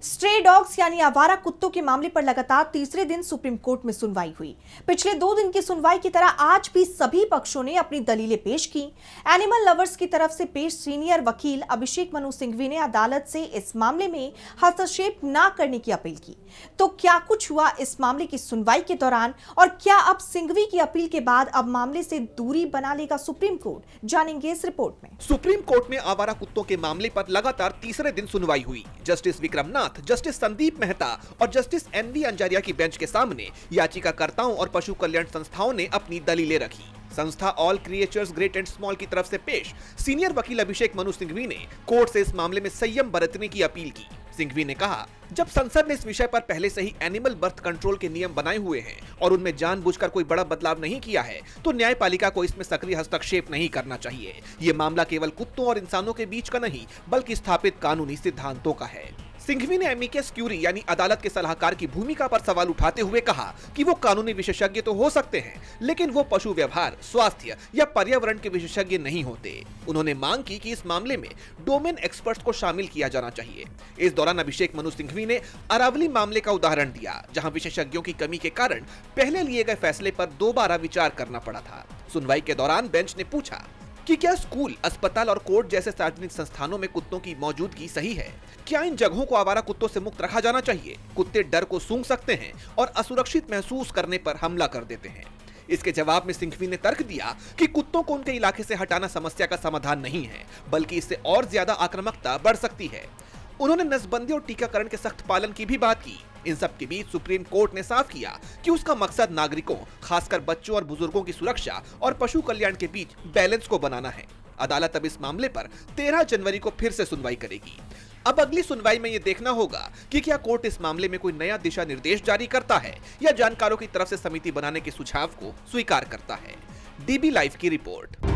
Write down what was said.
Stray dogs यानी आवारा कुत्तों के मामले पर लगातार तीसरे दिन सुप्रीम कोर्ट में सुनवाई हुई। पिछले 2 दिन की सुनवाई की तरह आज भी सभी पक्षों ने अपनी दलीलें पेश की। एनिमल लवर्स की तरफ से पेश सीनियर वकील अभिषेक मनु सिंघवी ने अदालत से इस मामले में हस्तक्षेप न करने की अपील की। तो क्या कुछ हुआ इस मामले की सुनवाई के दौरान और क्या अब सिंघवी की अपील के बाद अब मामले से दूरी बना लेगा सुप्रीम कोर्ट, जानेंगे इस रिपोर्ट में। सुप्रीम कोर्ट में आवारा कुत्तों के मामले पर लगातार तीसरे दिन सुनवाई हुई। जस्टिस विक्रमनाथ, जस्टिस संदीप मेहता और जस्टिस एनवी अंजारिया की बेंच के सामने याचिकाकर्ताओं और पशु कल्याण संस्थाओं ने अपनी दलीलें रखी। संस्था all creatures great and small की तरफ से पेश सीनियर वकील अभिषेक मनु सिंघवी ने कोर्ट से इस मामले में संयम बरतने की अपील की। सिंघवी ने कहा, जब संसद ने इस विषय पर पहले से ही एनिमल बर्थ कंट्रोल के नियम बनाए हुए हैं और उनमें जानबूझकर कोई बड़ा बदलाव नहीं किया है, तो न्यायपालिका को इसमें सक्रिय हस्तक्षेप नहीं करना चाहिए। ये मामला केवल कुत्तों और इंसानों के बीच का नहीं, बल्कि स्थापित कानूनी सिद्धांतों का है। सिंघवी ने एमिकस क्यूरी यानी अदालत के सलाहकार की भूमिका पर सवाल उठाते हुए कहा कि वो कानूनी विशेषज्ञ तो हो सकते हैं, लेकिन वो पशु व्यवहार, स्वास्थ्य या पर्यावरण के विशेषज्ञ नहीं होते। उन्होंने मांग की कि इस मामले में डोमेन एक्सपर्ट्स को शामिल किया जाना चाहिए। इस दौरान अभिषेक मनु सिंघवी ने अरावली मामले का उदाहरण दिया, जहां विशेषज्ञों की कमी के कारण पहले लिए गए फैसले पर दोबारा विचार करना पड़ा था। सुनवाई के दौरान बेंच ने पूछा कि क्या स्कूल, अस्पताल और कोर्ट जैसे सार्वजनिक संस्थानों में कुत्तों की मौजूदगी सही है? क्या इन जगहों को आवारा कुत्तों से मुक्त रखा जाना चाहिए? कुत्ते डर को सूंघ सकते हैं और असुरक्षित महसूस करने पर हमला कर देते हैं। इसके जवाब में सिंघवी ने तर्क दिया कि कुत्तों को उनके इलाके से हटाना समस्या का समाधान नहीं है, बल्कि इससे और ज्यादा आक्रामकता बढ़ सकती है। उन्होंने नसबंदी और टीकाकरण के सख्त पालन की भी बात की। इन सब के बीच सुप्रीम कोर्ट ने साफ किया कि उसका मकसद नागरिकों, खासकर बच्चों और बुजुर्गों की सुरक्षा और पशु कल्याण के बीच बैलेंस को बनाना है। अदालत अब इस मामले पर 13 जनवरी को फिर से सुनवाई करेगी। अब अगली सुनवाई में ये देखना होगा कि क्या कोर्ट इस मामले में कोई नया दिशा निर्देश जारी करता है या जानकारों की तरफ से समिति बनाने के सुझाव को स्वीकार करता है। डीबी लाइव की रिपोर्ट।